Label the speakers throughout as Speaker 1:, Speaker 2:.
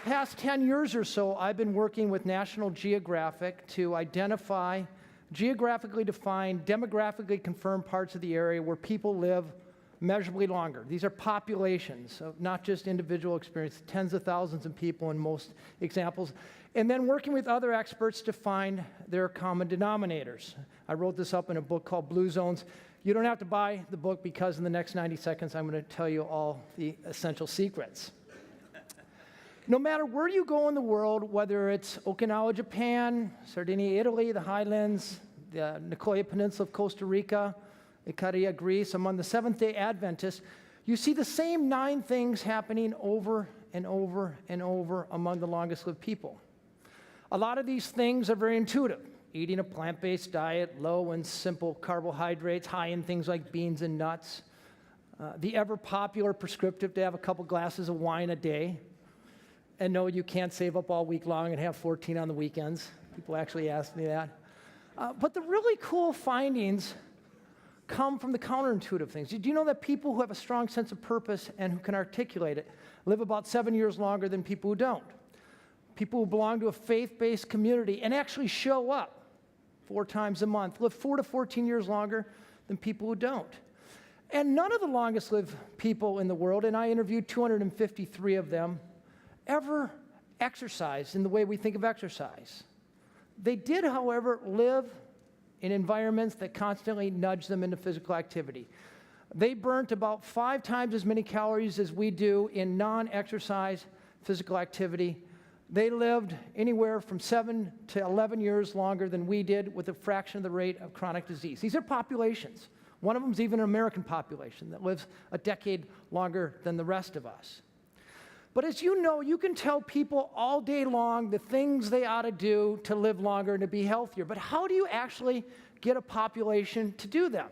Speaker 1: past 10 years or so, I've been working with National Geographic to identify geographically defined, demographically confirmed parts of the area where people live measurably longer. These are populations, of not just individual experience, tens of thousands of people in most examples. And then working with other experts to find their common denominators. I wrote this up in a book called Blue Zones. You don't have to buy the book because in the next 90 seconds I'm going to tell you all the essential secrets. No matter where you go in the world, whether it's Okinawa, Japan, Sardinia, Italy, the Highlands, the Nicoya Peninsula of Costa Rica, Ikaria, Greece, among the Seventh-day Adventists, you see the same 9 things happening over and over and over among the longest-lived people. A lot of these things are very intuitive. Eating a plant-based diet, low in simple carbohydrates, high in things like beans and nuts. The ever-popular prescriptive to have a couple glasses of wine a day. And no, you can't save up all week long and have 14 on the weekends. People actually ask me that. But the really cool findings come from the counterintuitive things. Do you know that people who have a strong sense of purpose and who can articulate it live about 7 years longer than people who don't? People who belong to a faith-based community and actually show up 4 times a month live 4 to 14 years longer than people who don't. And none of the longest-lived people in the world, and I interviewed 253 of them, ever exercised in the way we think of exercise. They did, however, live in environments that constantly nudge them into physical activity. They burnt about 5 times as many calories as we do in non-exercise physical activity. They lived anywhere from 7 to 11 years longer than we did, with a fraction of the rate of chronic disease. These are populations. One of them is even an American population that lives a decade longer than the rest of us. But as you know, you can tell people all day long the things they ought to do to live longer and to be healthier. But how do you actually get a population to do them?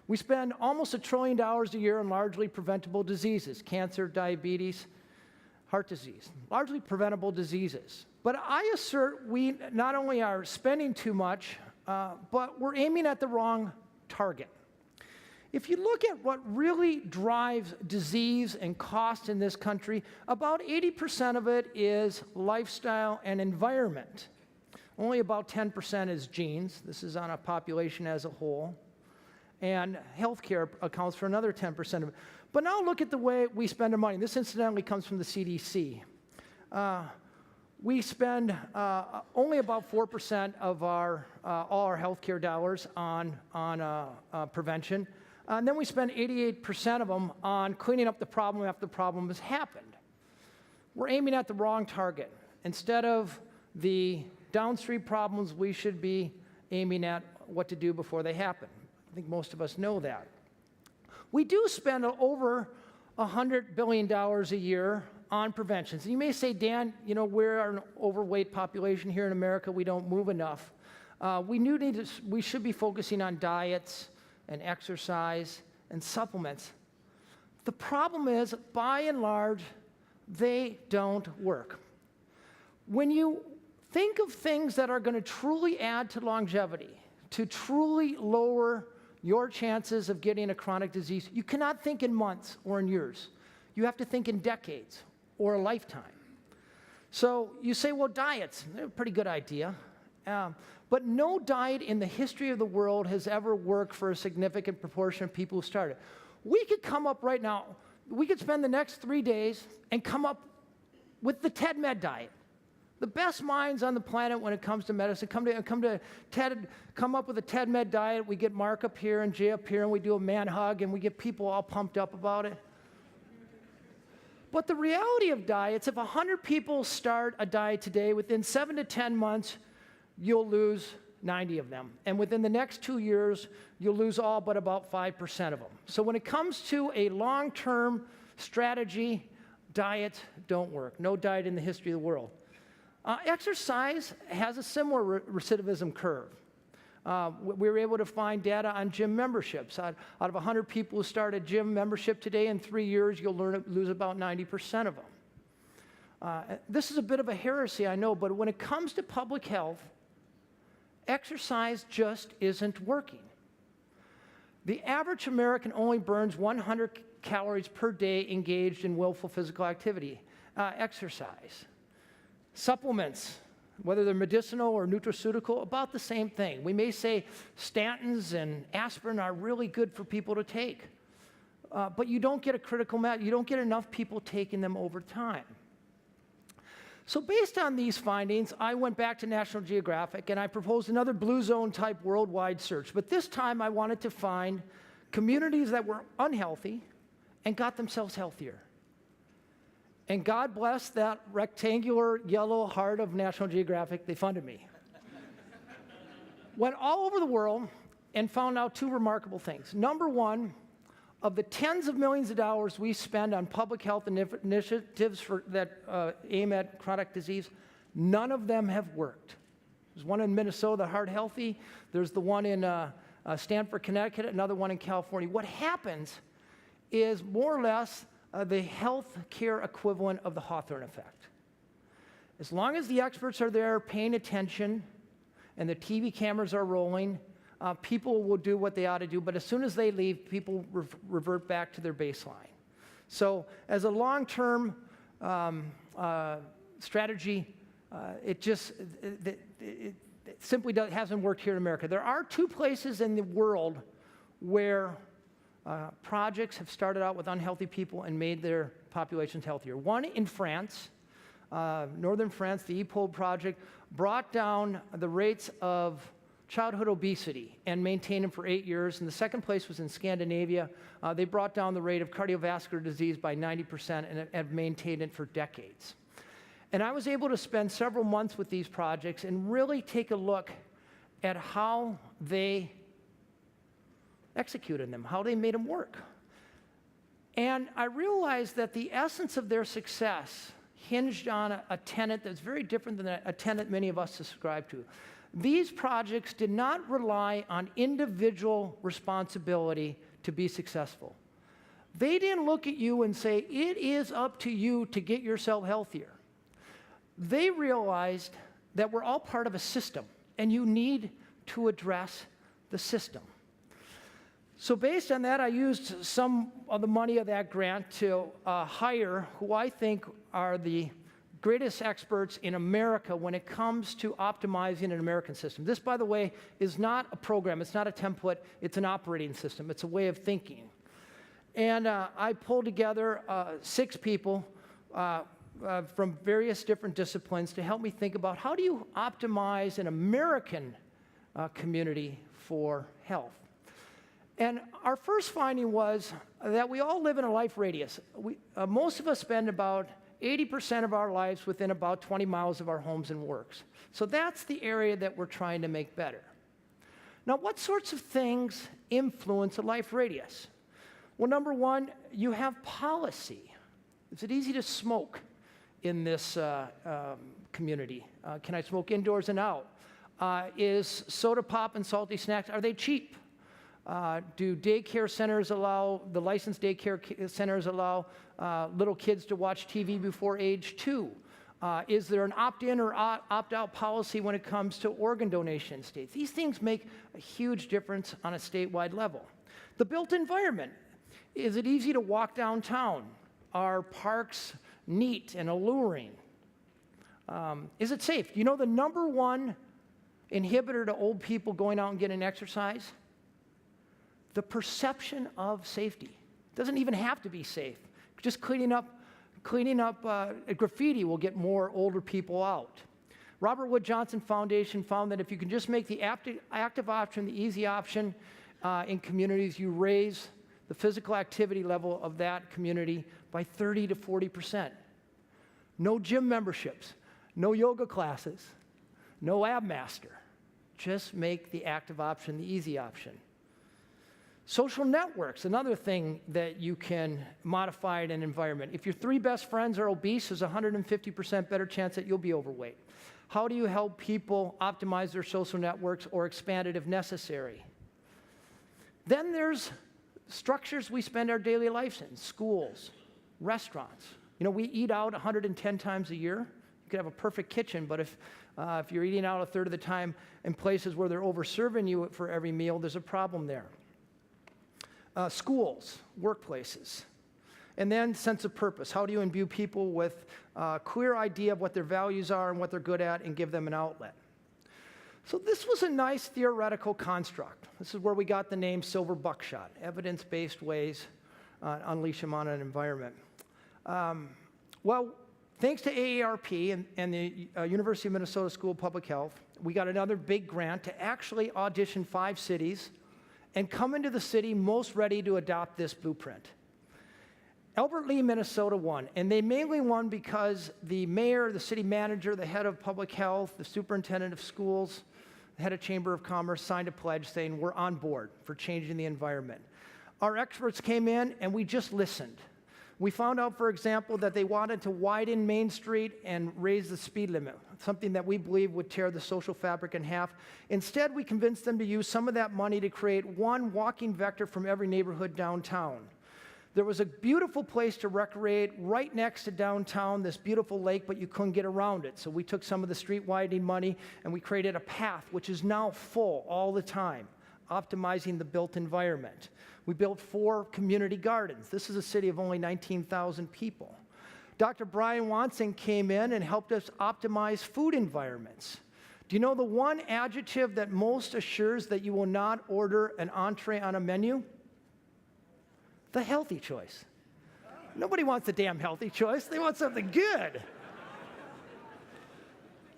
Speaker 1: We spend almost $1 trillion a year on largely preventable diseases, cancer, diabetes, heart disease, largely preventable diseases. But I assert we not only are spending too much, but we're aiming at the wrong target. If you look at what really drives disease and cost in this country, about 80% of it is lifestyle and environment. Only about 10% is genes. This is on a population as a whole. And healthcare accounts for another 10% of it. But now look at the way we spend our money. This incidentally comes from the CDC. We spend only about 4% of all our healthcare dollars on prevention. And then we spend 88% of them on cleaning up the problem after the problem has happened. We're aiming at the wrong target. Instead of the downstream problems, we should be aiming at what to do before they happen. I think most of us know that. We do spend over $100 billion a year on prevention. So you may say, Dan, you know, we're an overweight population here in America. We don't move enough. We should be focusing on diets and exercise and supplements. The problem is, by and large, they don't work. When you think of things that are going to truly add to longevity, to truly lower your chances of getting a chronic disease, you cannot think in months or in years. You have to think in decades or a lifetime. So you say, well, diets, they're a pretty good idea. But no diet in the history of the world has ever worked for a significant proportion of people who started. We could come up right now, we could spend the next 3 days and come up with the TEDMED diet. The best minds on the planet when it comes to medicine come up with a TEDMED diet. We get Mark up here and Jay up here, and we do a man hug, and we get people all pumped up about it. But the reality of diets, if 100 people start a diet today, within 7 to 10 months, you'll lose 90 of them. And within the next 2 years, you'll lose all but about 5% of them. So when it comes to a long-term strategy, diets don't work. No diet in the history of the world. Exercise has a similar recidivism curve. We were able to find data on gym memberships. Out of 100 people who start a gym membership today, in 3 years, you'll lose about 90% of them. This is a bit of a heresy, I know, but when it comes to public health, exercise just isn't working. The average American only burns 100 calories per day engaged in willful physical activity. exercise. Supplements, whether they're medicinal or nutraceutical, about the same thing. We may say statins and aspirin are really good for people to take, but you don't get a critical mass. You don't get enough people taking them over time. So based on these findings, I went back to National Geographic and I proposed another blue zone type worldwide search. But this time I wanted to find communities that were unhealthy and got themselves healthier. And God bless that rectangular yellow heart of National Geographic, they funded me. Went all over the world and found out two remarkable things. Number one, of the tens of millions of dollars we spend on public health initiatives that aim at chronic disease, none of them have worked. There's one in Minnesota, Heart Healthy. There's the one in Stamford, Connecticut, another one in California. What happens is more or less the health care equivalent of the Hawthorne effect. As long as the experts are there paying attention and the TV cameras are rolling, people will do what they ought to do, but as soon as they leave, people revert back to their baseline. So as a long-term strategy, it simply hasn't worked here in America. There are two places in the world where projects have started out with unhealthy people and made their populations healthier. One in France, northern France, the EPOL project, brought down the rates of childhood obesity and maintained them for 8 years. And the second place was in Scandinavia. They brought down the rate of cardiovascular disease by 90% and have maintained it for decades. And I was able to spend several months with these projects and really take a look at how they executed them, how they made them work. And I realized that the essence of their success hinged on a tenet that's very different than a tenet many of us subscribe to. These projects did not rely on individual responsibility to be successful. They didn't look at you and say, it is up to you to get yourself healthier. They realized that we're all part of a system, and you need to address the system. So based on that, I used some of the money of that grant to hire who I think are the greatest experts in America when it comes to optimizing an American system. This, by the way, is not a program. It's not a template. It's an operating system. It's a way of thinking. And I pulled together 6 people from various different disciplines to help me think about how do you optimize an American community for health. And our first finding was that we all live in a life radius. Most of us spend about 80% of our lives within about 20 miles of our homes and works. So that's the area that we're trying to make better. Now, what sorts of things influence a life radius? Well, number one, you have policy. Is it easy to smoke in this community? Can I smoke indoors and out? Is soda pop and salty snacks, are they cheap? Do daycare centers allow, the licensed daycare centers allow little kids to watch TV before age 2? Is there an opt-in or opt-out policy when it comes to organ donation in states? These things make a huge difference on a statewide level. The built environment. Is it easy to walk downtown? Are parks neat and alluring? Is it safe? You know the number one inhibitor to old people going out and getting exercise? The perception of safety. It doesn't even have to be safe. Just cleaning up graffiti will get more older people out. Robert Wood Johnson Foundation found that if you can just make the active option the easy option in communities, you raise the physical activity level of that community by 30 to 40%. No gym memberships, no yoga classes, no ab master. Just make the active option the easy option. Social networks, another thing that you can modify in an environment. If your 3 best friends are obese, there's a 150% better chance that you'll be overweight. How do you help people optimize their social networks or expand it if necessary? Then there's structures we spend our daily lives in, schools, restaurants. You know, we eat out 110 times a year. You could have a perfect kitchen, but if you're eating out a third of the time in places where they're over-serving you for every meal, there's a problem there. Schools, workplaces. And then sense of purpose. How do you imbue people with a clear idea of what their values are and what they're good at and give them an outlet? So this was a nice theoretical construct. This is where we got the name silver buckshot, evidence-based ways to unleash them on an environment. Well, thanks to AARP and the University of Minnesota School of Public Health, we got another big grant to actually audition 5 cities and come into the city most ready to adopt this blueprint. Albert Lea, Minnesota won, and they mainly won because the mayor, the city manager, the head of public health, the superintendent of schools, the head of Chamber of Commerce signed a pledge saying we're on board for changing the environment. Our experts came in and we just listened. We found out, for example, that they wanted to widen Main Street and raise the speed limit, something that we believe would tear the social fabric in half. Instead, we convinced them to use some of that money to create one walking vector from every neighborhood downtown. There was a beautiful place to recreate right next to downtown, this beautiful lake, but you couldn't get around it. So we took some of the street widening money and we created a path, which is now full all the time, optimizing the built environment. We built 4 community gardens. This is a city of only 19,000 people. Dr. Brian Watson came in and helped us optimize food environments. Do you know the one adjective that most assures that you will not order an entree on a menu? The healthy choice. Nobody wants the damn healthy choice. They want something good.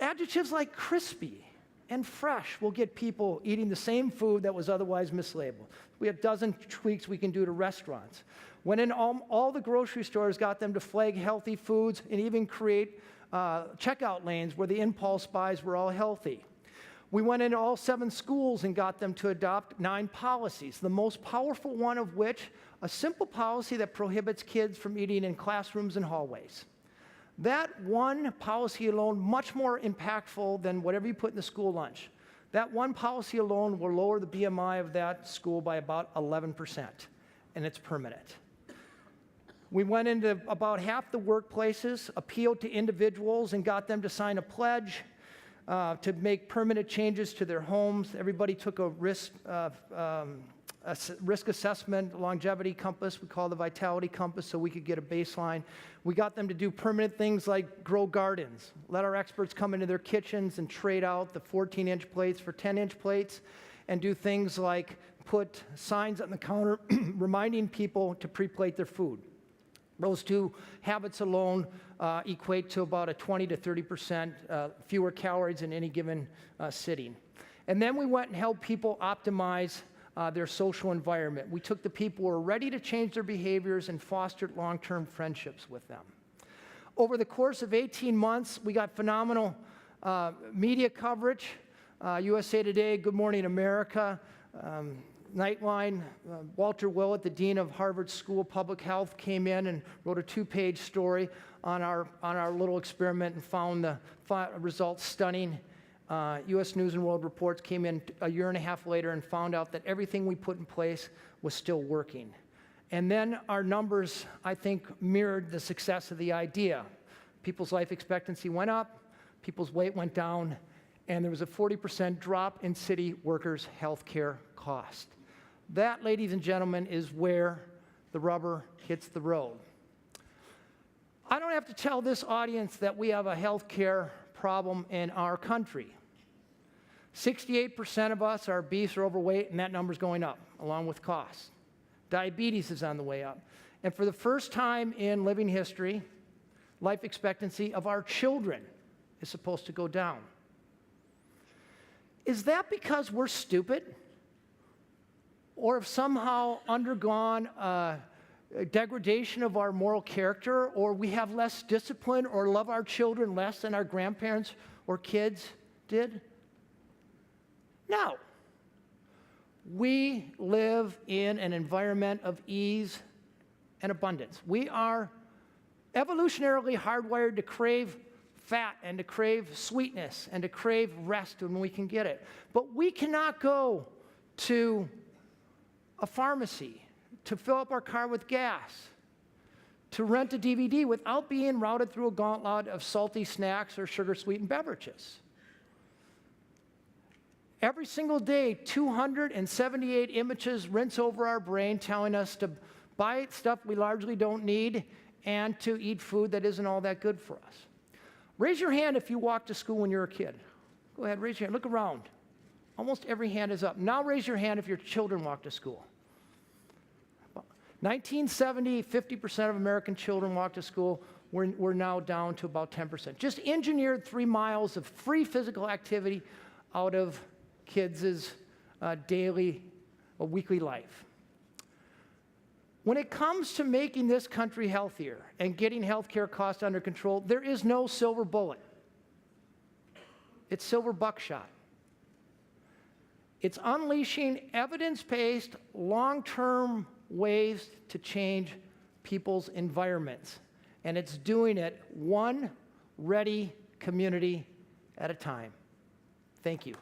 Speaker 1: Adjectives like crispy and fresh will get people eating the same food that was otherwise mislabeled. We have a dozen tweaks we can do to restaurants. Went in all the grocery stores, got them to flag healthy foods and even create checkout lanes where the impulse buys were all healthy. We went into all 7 schools and got them to adopt 9 policies, the most powerful one of which, a simple policy that prohibits kids from eating in classrooms and hallways. That one policy alone, much more impactful than whatever you put in the school lunch. That one policy alone will lower the BMI of that school by about 11%, and it's permanent. We went into about half the workplaces, appealed to individuals, and got them to sign a pledge to make permanent changes to their homes. Everybody took a risk assessment, longevity compass, we call the vitality compass, so we could get a baseline. We got them to do permanent things like grow gardens, let our experts come into their kitchens and trade out the 14-inch plates for 10-inch plates, and do things like put signs on the counter reminding people to pre-plate their food. Those 2 habits alone equate to about a 20 to 30% fewer calories in any given sitting. And then we went and helped people optimize their social environment. We took the people who were ready to change their behaviors and fostered long-term friendships with them. Over the course of 18 months, we got phenomenal media coverage. USA Today, Good Morning America, Nightline, Walter Willett, the dean of Harvard School of Public Health, came in and wrote a 2-page story on our little experiment and found the results stunning. U.S. News and World Reports came in a year and a half later and found out that everything we put in place was still working. And then our numbers, I think, mirrored the success of the idea. People's life expectancy went up, people's weight went down, and there was a 40% drop in city workers' health care cost. That, ladies and gentlemen, is where the rubber hits the road. I don't have to tell this audience that we have a health care problem in our country. 68% of us are obese or overweight, and that number's going up, along with costs. Diabetes is on the way up. And for the first time in living history, life expectancy of our children is supposed to go down. Is that because we're stupid? Or have somehow undergone a degradation of our moral character, or we have less discipline or love our children less than our grandparents or kids did? No. We live in an environment of ease and abundance. We are evolutionarily hardwired to crave fat and to crave sweetness and to crave rest when we can get it. But we cannot go to a pharmacy to fill up our car with gas, to rent a DVD without being routed through a gauntlet of salty snacks or sugar-sweetened beverages. Every single day, 278 images rinse over our brain telling us to buy stuff we largely don't need, and to eat food that isn't all that good for us. Raise your hand if you walked to school when you were a kid. Go ahead, raise your hand. Look around. Almost every hand is up. Now raise your hand if your children walk to school. 1970, 50% of American children walked to school. We're now down to about 10%. Just engineered 3 miles of free physical activity out of kids' daily, weekly life. When it comes to making this country healthier and getting healthcare costs under control, there is no silver bullet. It's silver buckshot. It's unleashing evidence-based, long-term ways to change people's environments. And it's doing it one ready community at a time. Thank you.